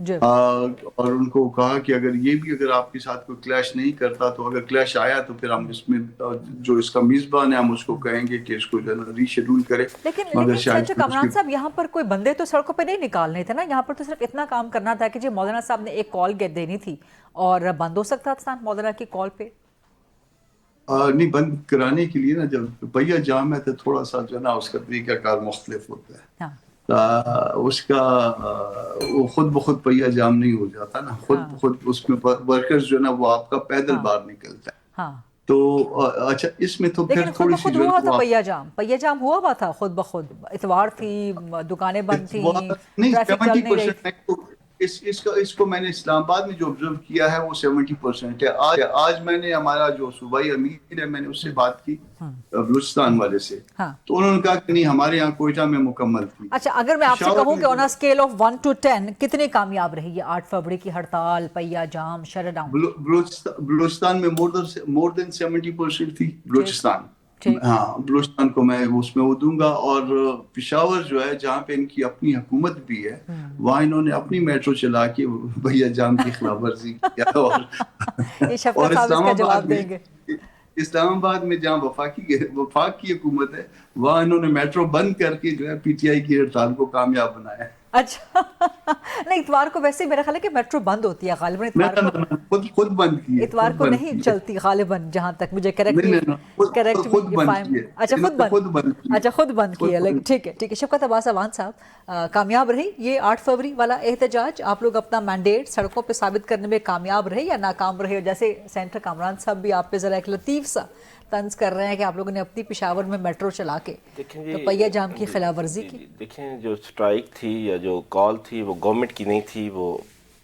اور ان کو کہا کہ اگر آپ کے ساتھ کوئی کلیش نہیں کرتا تو اگر کلیش آیا تو پھر ہم اس میں جو اس کا میزبان ہے ہم اس کو کہیں گے کہ اس کو ری شیڈول کرے. لیکن سینیٹر کامران صاحب یہاں پر کوئی بندے تو سڑکوں پہ نہیں نکالنے تھے نا, یہاں پر تو صرف اتنا کام کرنا تھا کہ جی مولانا صاحب نے ایک کال دینی تھی اور بند ہو سکتا تھا مولانا کی کال پہ. نہیں, بند کرانے کے لیے نا جب پہیا جام ہے تو تھوڑا سا جو ہے نا اس کا طریقہ کار مختلف ہوتا ہے. اس کا وہ خود بخود پہیا جام نہیں ہو جاتا نا, خود بخود اس میں ورکرز جو ہے نا وہ آپ کا پیدل باہر نکلتا ہے. تو اچھا اس میں تو پھر تھوڑی سی ہوا تھا پہیا جام ہوا ہوا تھا خود بخود, اتوار تھی, دکانیں بند تھیں, ٹریفک چل نہیں رہی. اس کو میں نے اسلام آباد میں جو آبزرو کیا ہے وہ 70% ہے. آج میں نے ہمارا جو صوبائی امیر ہے میں نے اس سے بات کی بلوچستان والے سے, تو انہوں نے کہا کہ نہیں ہمارے یہاں کوئٹہ میں مکمل تھی. اچھا اگر میں آپ سے کہوں کہ آن ا اسکیل آف 1 to 10 کتنی کامیاب رہی ہے 8 فروری کی ہڑتال, پہیا جام, شٹ ڈاؤن؟ بلوچستان میں مور دین 70% تھی بلوچستان. ہاں بلوچستان کو میں اس میں وہ دوں گا. اور پشاور جو ہے جہاں پہ ان کی اپنی حکومت بھی ہے وہاں انہوں نے اپنی میٹرو چلا کے بھیا جام کی خلاف ورزی کیا. اور اسلام آباد میں جہاں وفاق کی حکومت ہے وہاں انہوں نے میٹرو بند کر کے جو ہے پی ٹی آئی کی ہڑتال کو کامیاب بنایا. اچھا نہیں, اتوار کو ویسے میرا خیال ہے کہ میٹرو بند ہوتی ہے غالباً, خود بند کی ہے, اتوار کو نہیں چلتی غالباً, جہاں تک مجھے اچھا خود بند کی ہے. ٹھیک ہے. شفقت عباس اوان صاحب, کامیاب رہی یہ 8 فروری والا احتجاج؟ آپ لوگ اپنا مینڈیٹ سڑکوں پہ ثابت کرنے میں کامیاب رہے یا ناکام رہے؟ جیسے سینیٹر کامران صاحب بھی آپ پہ ذرا ایک لطیف سا طنز کر رہے ہیں کہ آپ لوگوں نے اپنی پشاور میں میٹرو چلا کے تو پہیا جام کی خلاف ورزی کی. دیکھیں جو سٹرائک تھی یا جو کال تھی وہ گورنمنٹ کی نہیں تھی, وہ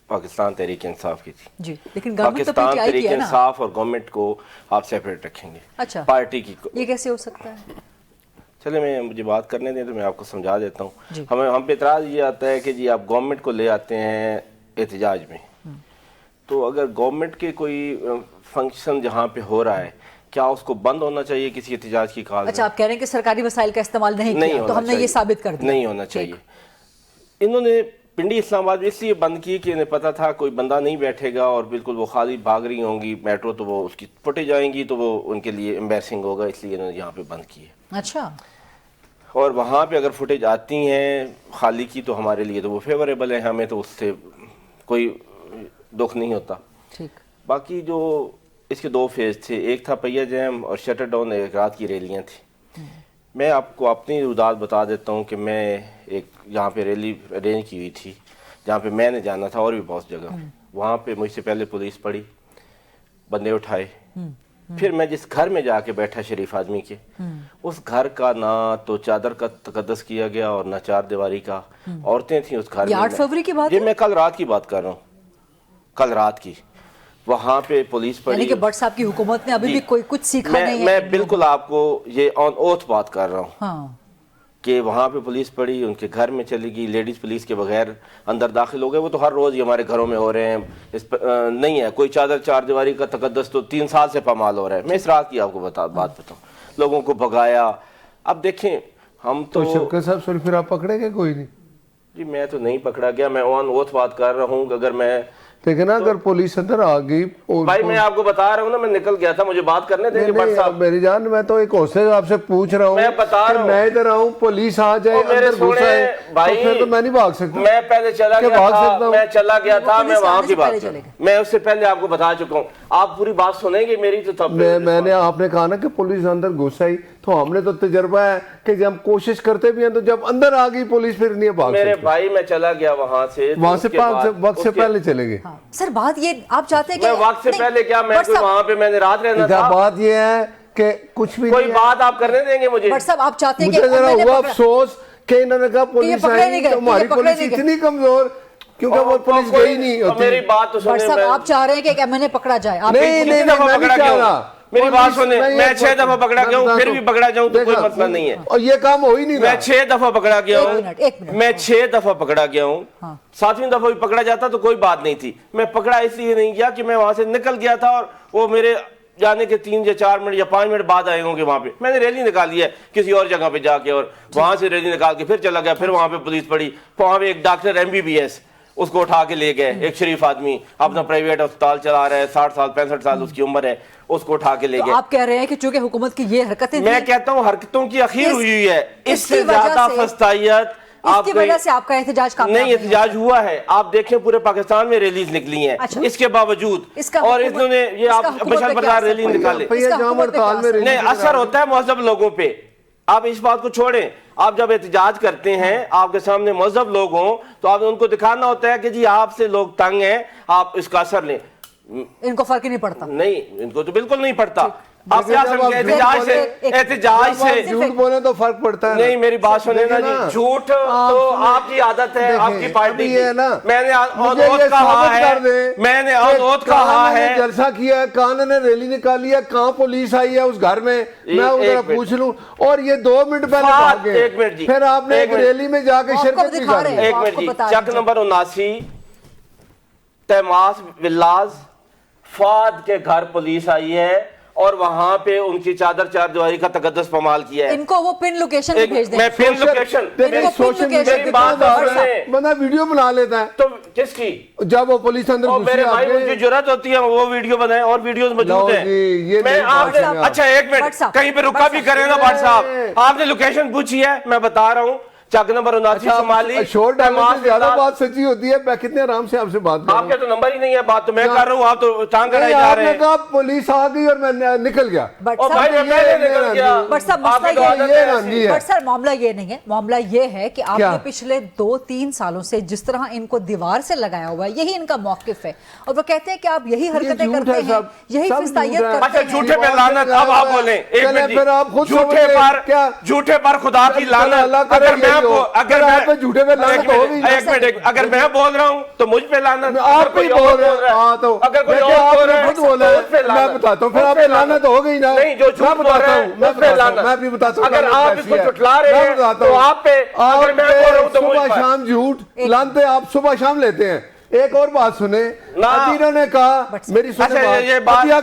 پاکستان تحریک انصاف کی تھی. جی لیکن گورنمنٹ تو پاکستان تحریک انصاف اور گورنمنٹ کو آپ سیپریٹ رکھیں گے. اچھا پارٹی کی یہ کیسے ہو سکتا ہے؟ چلے مجھے بات کرنے دیں تو میں آپ کو سمجھا دیتا ہوں. ہم پہ اعتراض یہ آتا ہے کہ جی آپ گورنمنٹ کو لے آتے ہیں احتجاج میں, تو اگر گورنمنٹ کے کوئی فنکشن جہاں پہ ہو رہا ہے کیا اس کو بند ہونا چاہیے کسی احتجاج کی کال؟ اچھا آپ کہہ رہے ہیں کہ سرکاری وسائل کا استعمال نہیں کیا تو ہم نے یہ ثابت کر دیا نہیں ہونا چاہیے. انہوں نے پنڈی اسلام آباد اس لیے بند کی کہ انہیں پتا تھا کوئی بندہ نہیں بیٹھے گا اور بالکل وہ خالی بھاگ رہی ہوں گی میٹرو, تو وہ اس کی فوٹیج جائیں گی تو وہ ان کے لیے امبیرسنگ ہوگا, اس لیے انہوں نے یہاں پہ بند کی ہے. اچھا اور وہاں پہ اگر فوٹیج آتی ہیں خالی کی تو ہمارے لیے تو وہ فیوریبل ہے, ہمیں تو اس سے کوئی دکھ نہیں ہوتا. ٹھیک. باقی جو اس کے 2 فیز تھے, ایک تھا پہیا جام اور شٹر ڈاؤن, ایک رات کی ریلیاں تھیں. میں آپ کو اپنی رودات بتا دیتا ہوں کہ میں ایک یہاں پہ ریلی ارینج کی ہوئی تھی جہاں پہ میں نے جانا تھا اور بھی بہت جگہ. وہاں پہ مجھ سے پہلے پولیس پڑی, بندے اٹھائے, پھر میں جس گھر میں جا کے بیٹھا شریف آدمی کے, اس گھر کا نہ تو چادر کا تقدس کیا گیا اور نہ چار دیواری کا. عورتیں تھیں اس گھر میں. 8 فروری کی بات ہے؟ میں کل رات کی بات کر رہا ہوں, کل رات کی. وہاں پہ پولیس پڑی, یعنی کہ بٹ صاحب کی حکومت نے ابھی بھی کوئی کچھ سیکھا نہیں ہے. میں بالکل آپ کو یہ آن اوتھ بات کر رہا ہوں کہ وہاں پہ پولیس پڑی, ان کے گھر میں چلی گئی, لیڈیز پولیس کے بغیر اندر داخل ہو گئے. وہ تو ہر روز ہی ہمارے گھروں میں ہو رہے ہیں. نہیں ہے کوئی چادر چار دیواری کا تقدس تو 3 سال سے پامال ہو رہا ہے. میں اس رات کی آپ کو بات بتاؤں, لوگوں کو بھگایا. اب دیکھیں ہم تو شفقت صاحب سر پھر آپ پکڑے گئے کوئی نہیں؟ جی میں تو نہیں پکڑا گیا, میں آن اوتھ بات کر رہا ہوں. اگر میں دیکھیں نا اگر پولیس اندر آ گئی, بھائی میں آپ کو بتا رہا ہوں نا, میں نکل گیا تھا, مجھے بات کرنے دیں. میری جان میں تو ایک حوصلے سے آپ سے پوچھ رہا ہوں, میں بتا رہا ہوں میں ادھر آؤں پولیس آ جائے اندر گھس آئے تو پھر تو میں نہیں بھاگ سکتا. میں پہلے چلا گیا تھا, میں وہاں کی بات میں اس سے پہلے آپ کو بتا چکا ہوں. آپ پوری بات سنیں گے میری تو تب میں نے آپ نے کہا نا کہ پولیس اندر گھس آئی, تو ہم نے تو تجربہ ہے کہ جب ہم کوشش کرتے بھی ہیں تو جب اندر آ گئی پولیس پھر نہیں بھاگ سکتے. میرے بھائی میں چلا گیا وہاں سے وقت سے پہلے چلے گئے. سر بات یہ آپ چاہتے ہیں کہ وقت سے پہلے کیا میں وہاں پہ میں نے رات رہنا تھا. بات یہ ہے کہ کچھ بھی کوئی بات آپ کرنے دیں گے مجھے. بٹ صاحب آپ چاہتے ہیں کہ مجھے ذرا ہوا افسوس کہ انہوں نے کہا پولیس آئی تو ہماری پولیس اتنی کمزور, کیونکہ وہ پولیس گئی نہیں ہوتی. میری بات تو بٹ صاحب آپ چاہ رہے ہیں کہ میں نے پکڑا جائے. نہیں میں نہیں چاہ رہا. میری بات سنیں, میں 6 دفعہ پکڑا گیا ہوں, پھر بھی پکڑا جاؤں تو کوئی مسئلہ نہیں ہے. اور یہ کام ہو ہی نہیں رہا. میں 6 دفعہ پکڑا گیا ہوں, میں 6 دفعہ پکڑا گیا ہوں. 7ویں دفعہ بھی پکڑا جاتا تو کوئی بات نہیں تھی. میں پکڑا اس لیے نہیں گیا کہ میں وہاں سے نکل گیا تھا اور وہ میرے جانے کے 3 یا 4 منٹ یا 5 منٹ بعد آئے ہوں گے. وہاں پہ میں نے ریلی نکالی ہے کسی اور جگہ پہ جا کے, اور وہاں سے ریلی نکال کے پھر چلا گیا. پھر وہاں پہ پولیس پڑی, وہاں پہ ایک ڈاکٹر MBBS اس کو اٹھا کے لے گئے. ایک شریف آدمی اپنا پرائیویٹ اسپتال چلا رہا ہے, 60 سال 65 سال اس کی عمر ہے, اس کو اٹھا کے لے گئے. آپ کہہ رہے ہیں کہ چونکہ حکومت کی یہ حرکتیں میں کہتا ہوں حرکتوں کی اخیر ہوئی ہے, اس سے زیادہ فسطائیت اس کی وجہ سے آپ کا احتجاج کام نہیں. احتجاج ہوا ہے, آپ دیکھیں پورے پاکستان میں ریلیز نکلی ہیں اس کے باوجود, اور انہوں نے یہ آپ مشعل بردار ریلی نکالے. نہیں, اثر ہوتا ہے مہذب لوگوں پہ. آپ اس بات کو چھوڑیں, آپ جب احتجاج کرتے ہیں آپ کے سامنے مہذب لوگ ہوں تو آپ ان کو دکھانا ہوتا ہے کہ جی آپ سے لوگ تنگ ہیں, آپ اس کا اثر لیں. ان کو فرق ہی نہیں پڑتا. نہیں, ان کو تو بالکل نہیں پڑتا. آپ کیا سمجھیں احتجاج سے جھوٹ بولے تو فرق پڑتا ہے. نہیں, میری بات سنیں نا جی, جھوٹ تو آپ کی عادت ہے, آپ کی پارٹی کی. میں نے آنوت کہا ہے, جلسہ کیا ہے, کان نے ریلی نکالی ہے, کہاں پولیس آئی ہے اس گھر میں, میں ادھر پوچھ لوں, اور یہ 2 منٹ پہلے بھاگے. ایک منٹ جی, پھر آپ نے ایک ریلی میں جا کے شرکت بھی کر. ایک منٹ جی, چک نمبر 79 تیماس ولاز فاد کے گھر پولیس آئی ہے اور وہاں پہ ان کی چادر چار دیواری کا تقدس پامال کیا ہے. ان کو وہ پن لوکیشن بھی بھیج دیں. میں پن لوکیشن سوشل میڈیا کے بعد بندہ ویڈیو بنا لیتا ہے. تو کس کی, جب وہ پولیس اندر گھسی, میرے بھائی ان کی جرات ہوتی ہے وہ ویڈیو بنائیں, اور ویڈیوز موجود ہیں. میں آپ نے اچھا ایک منٹ کہیں پہ رکا بھی کریں نا بھٹ صاحب, آپ نے لوکیشن پوچھی ہے, میں بتا رہا ہوں. چک نمبر 79 شمالی شور ڈالنے سے زیادہ بات سچی ہوتی ہے. میں کتنے آرام سے آپ سے بات کر رہا ہوں, آپ کے تو نمبر ہی نہیں ہے, بات تو میں کر رہا ہوں, آپ تو ٹانگ کرائی جا رہے ہیں. آپ نے کہا پولیس آ گئی اور میں نکل گیا. بٹ سر معاملہ یہ نہیں ہے, معاملہ یہ ہے کہ آپ نے پچھلے 2-3 سالوں سے جس طرح ان کو دیوار سے لگایا ہوا ہے, یہی ان کا موقف ہے, اور وہ کہتے ہیں کہ آپ یہی حرکتیں کرتے ہیں, یہی فسطائیت کرتے ہیں. جھوٹے پہ لعنت. اب آپ بولیں ایک منٹ, جھوٹے پر خدا کی لعنت. اگر میں بول رہا ہوں تو مجھ پہ لعنت, آپ ہی بول رہے ہیں. اگر کوئی اور بول رہا ہے میں بتاتا ہوں, پھر آپ پہ لعنت ہو گئی نا. نہیں, جو جھوٹ بول رہا ہوں میں بھی بتاتا ہوں. اگر آپ اس کو جھٹلا رہے ہیں تو آپ پہ, اگر میں بول رہا ہوں تو مجھ پر. صبح شام جھوٹ لانتے آپ صبح شام لیتے ہیں. ایک اور بات سنیں, ادیرہ نے کہا, میری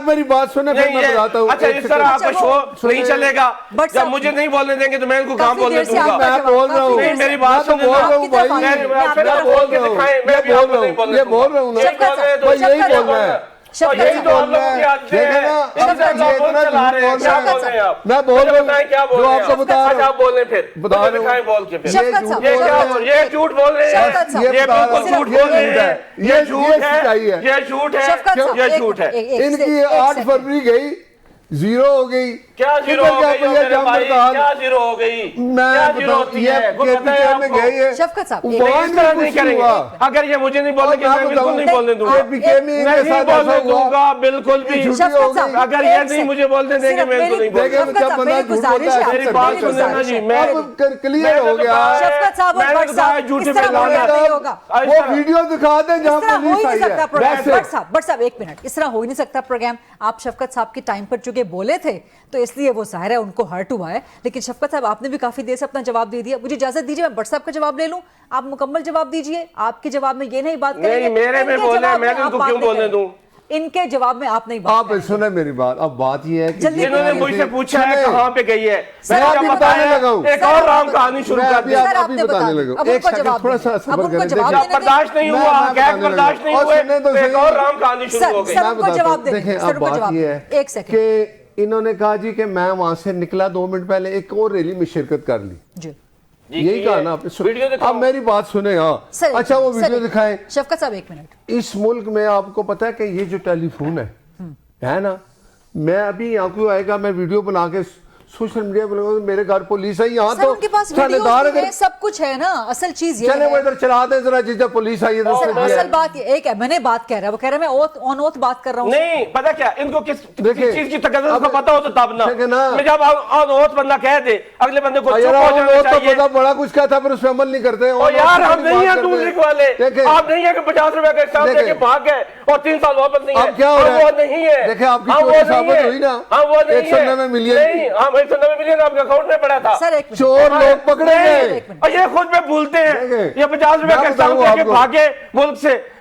میری بات سنیں پھر میں بتاتا ہوں. اچھا, اس طرح آپ کا شو نہیں چلے گا. جب مجھے نہیں بولنے دیں گے تو میں ان کو کام بولنے دوں گا. میں بول رہا ہوں, نہیں میری بات سنیں, بول رہا ہوں بھائی, میں بول کے دکھائیں, میں بھی آپ کو نہیں بولنے دوں گا. یہ بول رہا ہوں نا, یہی بولنا ہے. یہی تو آپ لوگوں کی عادت ہے. میں بول رہا ہوں جو آپ کو بتا رہا ہوں, آپ بولیں پھر بتا دکھائیں بول کے پھر. یہ جھوٹ بول رہے ہیں, یہ بالکل جھوٹ بول رہے ہیں, یہ جھوٹ ہے, یہ جھوٹ ہے, یہ جھوٹ ہے. ان کی 8 فروری گئی, 0 ہو گئی. کیا 0 ہو گئی میرے بھائی, کیا 0 ہو گئی, کیا 0 ہوتی ہے, وہ پتہ ہے آپ کو. شفقت صاحب اس طرح نہیں کریں گے. اگر یہ مجھے نہیں بولنے کے میں بالکل نہیں بولنے دوں گا, نہیں بولنے دوں گا بالکل بھی. اگر یہ نہیں مجھے بولنے دیں گے میں بالکل نہیں بولنے دوں گا. میری بات سنیں نا جی, میں کلیئر ہو گیا. شفقت صاحب اور بٹ صاحب جھوٹے اس طرح نہیں ہوگا. وہ ویڈیو دکھا دیں جہاں پولیس آئی ہے. بٹ صاحب ایک منٹ, اس طرح ہو ہی نہیں سکتا پروگرام. آپ شفقت صاحب کی ٹائم پر چونکہ بولے تھے تو اس لیے وہ ظاہر ہے ان کو ہرٹ ہوا ہے, لیکن شفقت صاحب آپ نے بھی کافی دیر سے اپنا جواب دے دیا. مجھے اجازت دیجیے میں بٹ صاحب کا جواب لے لوں, آپ مکمل جواب دیجیے. آپ کے جواب میں یہ نہیں بات کریں گے, میرے میں بولنا ہے, میں ان کو کیوں بولنے دوں. ان کے جواب میں آپ نہیں بات آپ سنیں میری بات. اب بات یہ ہے کہ انہوں نے مجھ سے پوچھا ہے کہاں پہ گئی ہے, میں آپ کو بتانے لگا ہوں. ایک اور رام کہانی شروع کر دی. آپ بھی بتانے لگا ہوں. ایک سیکنڈ تھوڑا سا صبر کریں. جب برداشت نہیں ہوا, گیگ برداشت نہیں ہوئے, ایک اور رام کہانی شروع ہو گئی. دیکھیں اب بات یہ ہے کہ انہوں نے کہا جی کہ میں وہاں سے نکلا 2 منٹ پہلے, ایک اور ریلی میں شرکت کر لی. یہی کہا نا آپ نے. اب میری بات سنیں. ہاں اچھا وہ ویڈیو دکھائیں. شفقت صاحب ایک منٹ, اس ملک میں آپ کو پتا ہے کہ یہ جو ٹیلی فون ہے نا, میں ابھی یہاں کوئی آئے گا, میں ویڈیو بنا کے سوشل میڈیا پر میرے گھر پولیس ہے, یہاں تو سب کچھ ہے نا. اصل چیز یہ چلے وہ ادھر چلا دیں ذرا, جب پولیس آئی ہے. اصل بات یہ ایک ہے, میں نے بات کہہ رہا ہے, وہ کہہ رہا ہے میں آن اوتھ بات کر رہا ہوں. نہیں پتا کیا ان کو کس چیز کی تقدس کا پتا ہو تو تب نا. میں جب آن اوتھ بندہ کہہ دے اگلے بندے کو چپ ہو جانا چاہیے. تو بڑا کچھ کہتا پر اس پہ عمل نہیں کرتے. او یار ہم نہیں ہیں دوسرے والے, آپ نہیں ہیں کہ 50 روپے کا حساب دے کے بھاگ گئے اور 3 سال واپس نہیں ہے. اب کیا ہو رہا ہے, وہ نہیں ہے. دیکھیں آپ کی چوری ثابت ہوئی نا, 190 ملین. نہیں ہم 190 ملین آپ کے اکاؤنٹ میں پڑا تھا. چور لوگ پکڑے گئے اور یہ خود میں بھولتے ہیں. یہ 50 روپے کا حساب دے کے بھاگے ملک سے,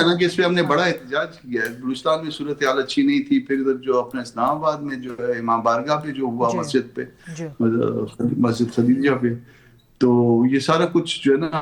ہے نا کہ اس پہ ہم نے بڑا احتجاج کیا ہے. بلوچستان میں صورتحال اچھی نہیں تھی, پھر ادھر جو اپنے اسلام آباد میں جو ہے امام بارگاہ پہ جو ہوا مسجد پہ, مسجد خدیجہ پہ, تو یہ سارا کچھ جو ہے نا,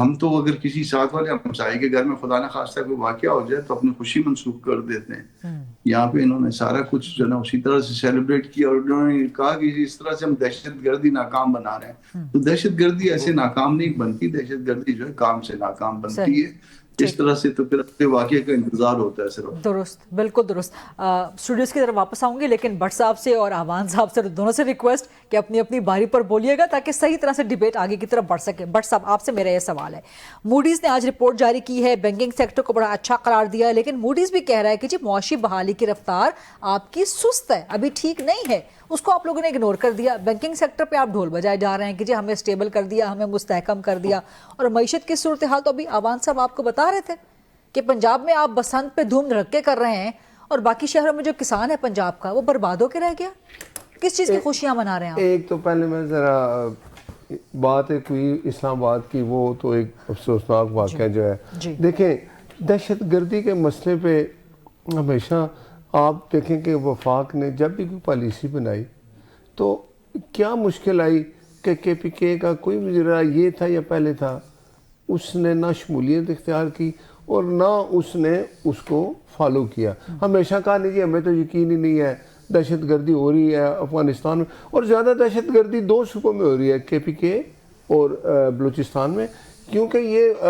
ہم تو اگر کسی ساتھ والے ہمسائے کے گھر میں خدا نہ خواستہ کوئی واقعہ ہو جائے تو اپنی خوشی منسوخ کر دیتے ہیں. یہاں پہ انہوں نے سارا کچھ جو ہے نا اسی طرح سے سیلیبریٹ کیا, اور انہوں نے کہا کہ اس طرح سے ہم دہشت گردی ناکام بنا رہے ہیں. تو دہشت گردی ایسے ناکام نہیں بنتی, دہشت گردی جو ہے کام سے ناکام بنتی ہے. اس طرح سے تو پھر اپنے واقعے کا انتظار ہوتا ہے صرف. درست, بالکل درست. اسٹوڈیوز کی طرف واپس آؤں گے, لیکن بٹ صاحب سے اور آوان صاحب سے دونوں سے ریکویسٹ کہ اپنی اپنی باری پر بولیے گا تاکہ صحیح طرح سے ڈیبیٹ آگے کی طرف بڑھ سکے. بٹ صاحب آپ سے میرا یہ سوال ہے, موڈیز نے آج رپورٹ جاری کی ہے, بینکنگ سیکٹر کو بڑا اچھا قرار دیا ہے, لیکن موڈیز بھی کہہ رہا ہے کہ جی معاشی بحالی کی رفتار آپ کی سست ہے, ابھی ٹھیک نہیں ہے, اس کو آپ لوگوں نے اگنور کر دیا. بینکنگ سیکٹر پہ آپ ڈھول بجائے جا رہے ہیں کہ جی ہمیں اسٹیبل کر دیا, ہمیں مستحکم کر دیا. اور معیشت کی صورتحال تو ابھی آوان صاحب آپ کو بتا رہے تھے کہ پنجاب میں آپ بسنت پہ دھوم دھڑکے کر رہے ہیں, اور باقی شہروں میں جو کسان ہے پنجاب کا وہ برباد ہو کے رہ گیا. کس چیز کی خوشیاں منا رہے ہیں آپ؟ ایک تو پہلے میں ذرا بات ہے کوئی اسلام آباد کی, وہ تو ایک افسوسناک واقعہ جو ہے. دیکھیں دہشت گردی کے مسئلے پہ ہمیشہ آپ دیکھیں کہ وفاق نے جب بھی کوئی پالیسی بنائی تو کیا مشکل آئی کہ کے پی کے کا کوئی وزرا یہ تھا یا پہلے تھا, اس نے نہ شمولیت اختیار کی اور نہ اس نے اس کو فالو کیا. ہمیشہ کہا نہیں جی ہمیں تو یقین ہی نہیں ہے, دہشت گردی ہو رہی ہے افغانستان میں, اور زیادہ دہشت گردی 2 صوبوں میں ہو رہی ہے, کے پی کے اور بلوچستان میں, کیونکہ یہ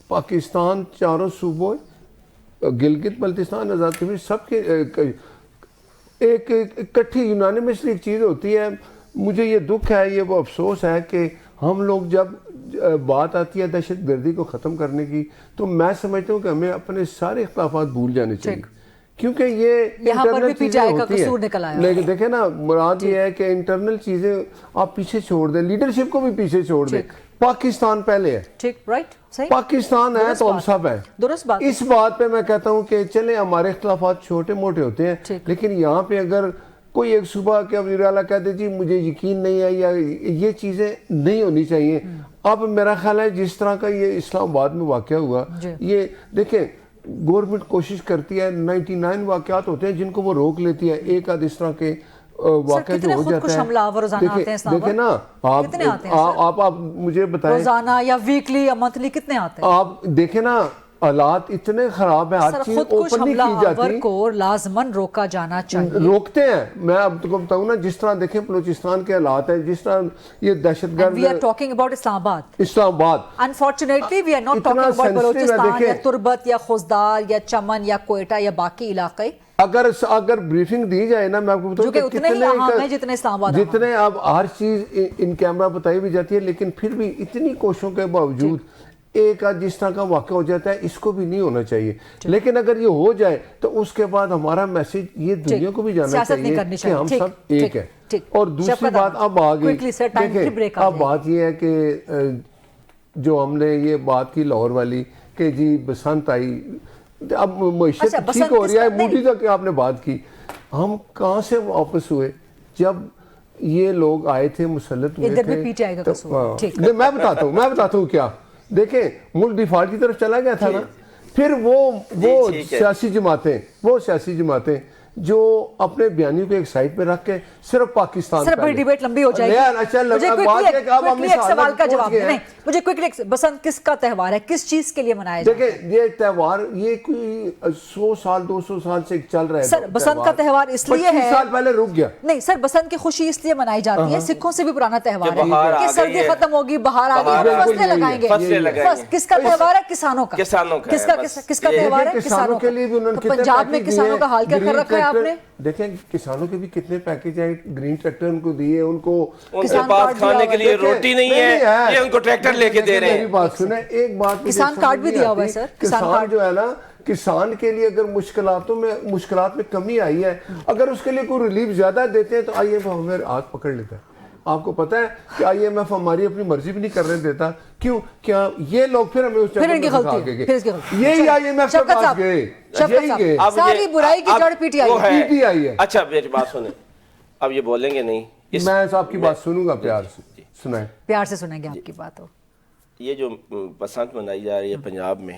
پاکستان 4 صوبوں گلگت بلتستان آزاد کشمیر سب کے ایک اکٹھی یونانیمسلی ایک چیز ہوتی ہے. مجھے یہ دکھ ہے, یہ وہ افسوس ہے کہ ہم لوگ جب بات آتی ہے دہشت گردی کو ختم کرنے کی تو میں سمجھتا ہوں کہ ہمیں اپنے سارے اختلافات بھول جانے چاہیے, کیونکہ یہ انٹرنل چیزیں ہوتی ہیں. لیکن دیکھیں نا, مراد یہ ہے کہ انٹرنل چیزیں آپ پیچھے چھوڑ دیں, لیڈرشپ کو بھی پیچھے چھوڑ دیں. پاکستان پہلے ہے, پاکستان ہے تو ہم سب ہیں. اس بات پہ میں کہتا ہوں کہ چلیں ہمارے اختلافات چھوٹے موٹے ہوتے ہیں, لیکن یہاں پہ اگر کوئی ایک صوبہ کے وزیر اعلیٰ کہتے جی مجھے یقین نہیں ہے, یا یہ چیزیں نہیں ہونی چاہیے. اب میرا خیال ہے جس طرح کا یہ اسلام آباد میں واقعہ ہوا, یہ دیکھیں گورنمنٹ کوشش کرتی ہے, 99 واقعات ہوتے ہیں جن کو وہ روک لیتی ہے, ایک آدھ اس طرح کے واقعہ جو ہو جاتا ہے. دیکھیں نا آپ مجھے بتائیں روزانہ یا ویکلی یا منتھلی کتنے آتے ہیں؟ آپ دیکھیں نا حالات اتنے خراب ہیں, ہر چیز اوپن نہیں کی جاتی. کو لازماً روکا جانا چاہیے. روکتے ہیں. میں اب تو بتاؤں نا, جس طرح دیکھیں بلوچستان کے حالات ہیں, جس طرح یہ دہشت گرد. We are talking about اسلام آباد. اسلام آباد. Unfortunately we are not talking about Balochistan یا تربت یا خوزدار یا چمن یا کوئٹہ یا باقی علاقے. اگر بریفنگ دی جائے نا, میں آپ کو بتاؤں کہ جتنے اسلام آباد, جتنے اب ہر چیز ان کیمرہ بتائی بھی جاتی ہے, لیکن پھر بھی اتنی کوششوں کے باوجود ایک آدھ جس طرح کا واقعہ ہو جاتا ہے, اس کو بھی نہیں ہونا چاہیے. لیکن اگر یہ ہو جائے تو اس کے بعد ہمارا میسج یہ دنیا کو بھی جانا چاہیے کہ ہم سب ایک ہیں. اور دوسری بات اب آگئی, دیکھیں اب بات یہ ہے کہ جو ہم نے یہ بات کی لاہور والی کہ جی بسنت آئی, اب معیشت ٹھیک ہو رہی ہے, موڈی کا کہ آپ نے بات کی, ہم کہاں سے واپس ہوئے جب یہ لوگ آئے تھے مسلط ہوئے تھے. میں بتاتا ہوں کیا, دیکھیں ملک ڈیفالٹ کی طرف چلا گیا تھا نا. پھر وہ سیاسی جماعتیں جو اپنے بیانیوں کو ایک سائٹ پہ رکھ کے صرف پاکستان پہ ڈیبیٹ لمبی ہو جائے گی. سوال کا جواب نہیں, مجھے کوئکلی, بسنت کس کا تہوار ہے, کس چیز کے لیے منایا جاتا ہے؟ دیکھیں یہ تہوار یہ کوئی 100 سال 200 سال سے چل رہا ہے. سر بسنت کا تہوار اس لیے ہے, 25 سال پہلے رک گیا. نہیں سر, بسنت کی خوشی اس لیے منائی جاتی ہے, سکھوں سے بھی پرانا تہوار ہے کہ سردی ختم ہوگی, بہار آ گئی, فصلیں لگائیں گے. کس کا تہوار ہے؟ کسانوں کا. کس کا تہوار ہے؟ کسانوں کے لیے. پنجاب میں کسانوں کا حال کیا کر رکھا ہے آپ نے؟ دیکھیں کسانوں کے بھی کتنے پیکیج ہیں, گرین ٹریکٹر ان کو دیے, ان کو پاس کھانے کے لیے روٹی نہیں ہے, یہ ان کو ٹریکٹر لے کے دے رہے ہیں. میری بات سنیں, ایک بات کسان کارڈ بھی دیا ہوا ہے سر. کسان جو ہے نا, کسان کے لیے اگر مشکلات میں کمی آئی ہے, اگر اس کے لیے کوئی ریلیف زیادہ دیتے ہیں تو آئی ایم ایف ہمیں ہاتھ پکڑ لیتا ہے. آپ کو پتا ہے کہ آئی ایم ایف ہماری اپنی مرضی بھی نہیں کرنے دیتا. کیوں؟ کیا یہ لوگ پھر ہمیں اس چکر میں پھنسا کے گئے, یہی آئی ایم ایف کے پاس گئے, ساری برائی کی جڑ پی ٹی آئی ہے. اچھا میری بات سنیں, اب یہ بولیں گے نہیں, میں آپ کی بات سنوں گا, پیار سے سنائیں, پیار سے سنیں گے آپ کی بات. ہو یہ جو بسنت منائی جا رہی ہے پنجاب میں,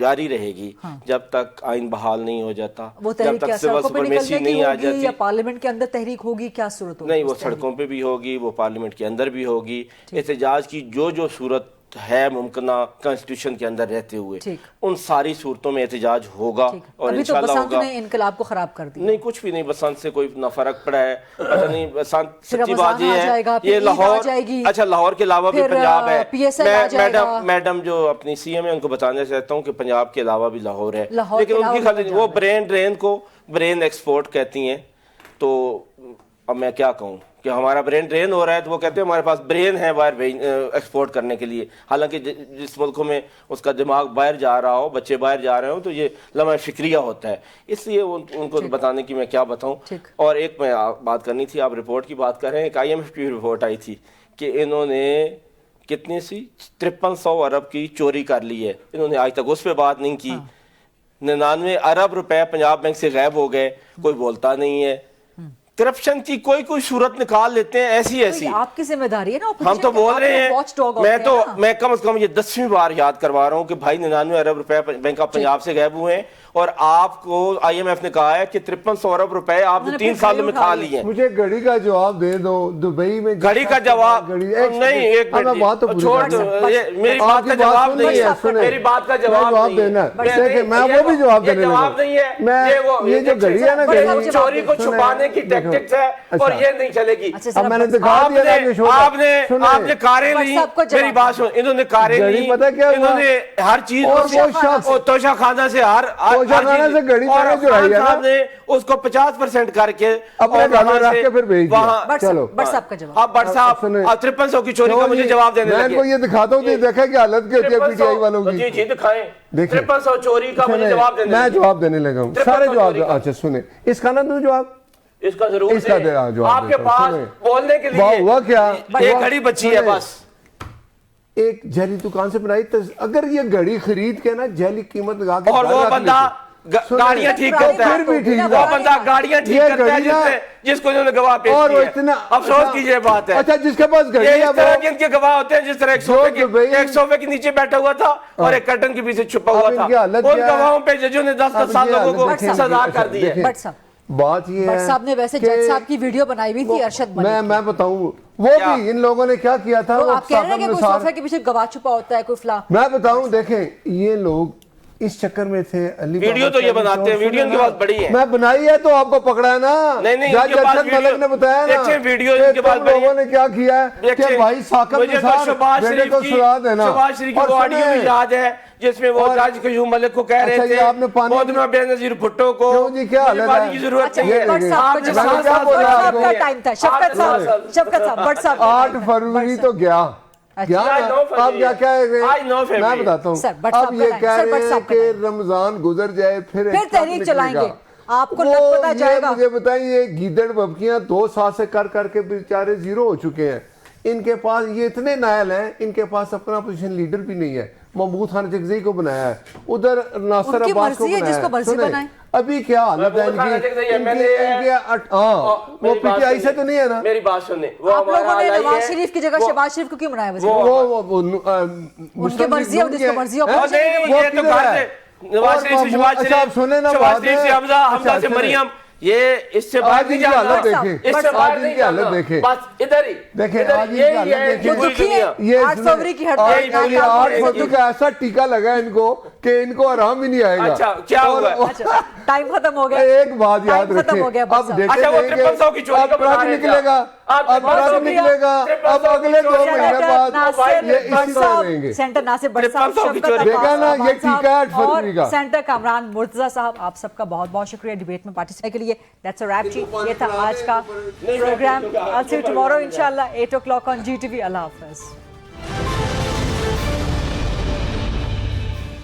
جاری رہے گی جب تک آئین بحال نہیں ہو جاتا, وہ جب تک سول سپریمیسی نہیں آ جاتی. یا پارلیمنٹ کے اندر تحریک ہوگی, کیا صورت ہوگی؟ نہیں, وہ سڑکوں پہ بھی ہوگی, وہ پارلیمنٹ کے اندر بھی ہوگی. احتجاج کی جو صورت ہے ممکنہ کانسٹیٹیوشن کے اندر رہتے ہوئے, ان ساری صورتوں میں احتجاج ہوگا. اور انشاءاللہ ہوگا. بسنت نے انقلاب کو خراب کر دیا. نہیں, کچھ بھی نہیں, بسنت سے کوئی نہ فرق پڑا ہے. پتہ نہیں, بسنت سچی بات یہ ہے, یہ لاہور, اچھا لاہور کے علاوہ بھی پنجاب ہے. میں میڈم جو اپنی سی ایم ہے ان کو بتانا چاہتا ہوں کہ پنجاب کے علاوہ بھی لاہور ہے, لیکن ان کی خاطر وہ برین ڈرین کو برین ایکسپورٹ کہتی ہیں. تو اب میں کیا کہوں کہ ہمارا برین ڈرین ہو رہا ہے, تو وہ کہتے ہیں ہمارے پاس برین ہے باہر ایکسپورٹ کرنے کے لیے. حالانکہ جس ملکوں میں اس کا دماغ باہر جا رہا ہو, بچے باہر جا رہے ہوں, تو یہ لمحہ فکریہ ہوتا ہے. اس لیے ان کو بتانے کی میں کیا بتاؤں. اور ایک میں بات کرنی تھی, آپ رپورٹ کی بات کر رہے ہیں, ایک IMF کی رپورٹ آئی تھی کہ انہوں نے کتنی سی 5300 ارب کی چوری کر لی ہے. انہوں نے آج تک اس پہ بات نہیں کی. 99 ارب روپے پنجاب بینک سے غائب ہو گئے, کوئی بولتا نہیں ہے. کرپشن کی کوئی صورت نکال لیتے ہیں ایسی. آپ کی ذمہ داری ہے نا, ہم تو بول رہے ہیں. میں کم از کم یہ 10ویں بار یاد کروا رہا ہوں کہ بھائی 99 ارب روپے بینک آف پنجاب سے غائب ہوئے ہیں, اور آپ کو IMF نے کہا ہے کہ 5300 ارب روپے آپ نے 3 سالوں میں کھا لیے ہیں. مجھے گھڑی کا جواب دے دو. دبئی میں گھڑی کا جواب نہیں, ایک منٹ چھوڑ دو, میری بات کا جواب نہیں ہے, میری بات کا جواب دینا. میں وہ بھی جواب دینے جواب نہیں ہے. یہ جو گھڑی ہے نا, چوری کو چھپانے کی ٹیکٹکس ہے, اور یہ نہیں چلے گی. اب میں نے دکھا دیا, آپ نے کاریں لی, میری بات سن, انہوں نے کاریں لی, انہوں نے ہر چیز توشہ خانہ سے اس کو 50% کر کے اپنے گھر رکھ کے پھر بھیج دیا. چلو اب بٹ صاحب 5300 کی چوری کا مجھے جواب دینے لگے. میں کو یہ دکھاتا ہوں, دیکھا کہ حالت کیا ہوتی ہے PTI والوں کی. جی دکھائیں, 5300 چوری کا مجھے جواب دینے لگے. میں جواب دینے لگا ہوں, سارے جواب. اچھا سنیں, اس کا نہ دوں جواب, اس کا ضرور دیں. آپ کے پاس بولنے کے لیے ہوا کیا, ایک گھڑی بچی ہے بس. ایک جعلی دکان سے بنائی, اگر یہ گھڑی خرید کے نا جعلی قیمت لگا کے, اور وہ بندہ گاڑیاں ٹھیک کرتا ہے, وہ بندہ گاڑیاں ٹھیک کرتا ہے جس کو انہوں نے گواہ پیش کیا. افسوس کی یہ بات ہے. اچھا جس کے پاس گھڑی ہے, اس طرح کے ان کے گواہ ہوتے ہیں جس طرح ایک صوفے کے نیچے بیٹھا ہوا تھا اور ایک کرٹن کے پیچھے چھپا ہوا تھا. ان گواہوں پہ ججوں نے 10 سال لوگوں کو سزا کر دی ہے. بات یہ ہے, بٹ صاحب نے ویسے جج صاحب کی ویڈیو بنائی ہوئی تھی ارشد ملک, میں بتاؤں وہ بھی ان لوگوں نے کیا کیا تھا. آپ کہہ رہے ہیں کہ کوئی صوفے کے پیچھے گواہ چھپا ہوتا ہے, کوئی فلاں. میں بتاؤں, دیکھیں یہ لوگ اس چکر میں تھے. ویڈیو تو یہ بناتے ہیں, ویڈیو ان کے پاس بڑی ہے. میں بنائی ہے تو آپ کو پکڑا ہے نا. نہیں, جج ارشد ملک نے بتایا نا, ویڈیو ان کے پاس بڑی ہے. لوگوں نے کیا کیا ہے کہ بھائی ثاقب نثار بیٹے کو سلا دینا. شہباز شریف کی وہ آڈیو بھی یاد ہے جس میں وہ جج قیوم ملک کو کہہ رہے تھے محترمہ بینظیر بھٹو کو پانی کی ضرورت نہیں ہے. 8 فروری تو گیا, اب کیا کہہ رہے ہیں, میں بتاتا ہوں. اب یہ کہہ رہے ہیں کہ رمضان گزر جائے پھر تحریک چلائیں گے. آپ کو لگ پتا جائے گا. مجھے بتائیں, یہ گیدڑ ببکیاں 2 سال سے کر کے بیچارے زیرو ہو چکے ہیں. ان کے پاس یہ اتنے نائل ہیں, ان کے پاس اپنا اپوزیشن لیڈر بھی نہیں ہے. محمود خان چکزئی کو بنایا ہے, ادھر ناصر عباس کو بنایا ہے. ابھی کیا حالت ہے ان کی, وہ PTI سے تو نہیں ہے نا. میری بات سنیں, آپ لوگوں نے نواز شریف کی جگہ شہباز شریف کو کیوں بنایا وزیر؟ ان کی مرضی ہے, جس کو مرضی ہے. نواز شریف سے شہباز شریف سے حمزہ سے مریم, یہ اس سے باہر نہیں جانا. اس سے باہر نہیں جانا, بس ادھر ہی. دیکھیں آج ان کی حالت دیکھیں, یہ 8 فروری کی 8 فروری کا ایسا ٹیکا لگا ان کو کہ ان کو آرام ہی نہیں آئے گا. اچھا کیا ہوا, ٹائم ختم ہو گیا. ایک بات یاد رکھیں, اب دیکھیں گے اب ٹرک نکلے گا, اب ٹرک نکلے گا, اب اگلے 2 مہینے بعد یہ اسی طرح رہیں گے. سینٹر ناصر بٹ صاحب, دیکھا نا یہ ٹیکا 8 فروری کا. سینٹر کامران مرتضیٰ صاحب, آپ سب کا بہت بہت شکریہ ڈیبیٹ میں پارٹیسپیٹ کے لیے. That's a wrap جی, یہ تھا آج کا programme. I'll see you tomorrow inshallah 8 o'clock on GTV. اللہ حافظ.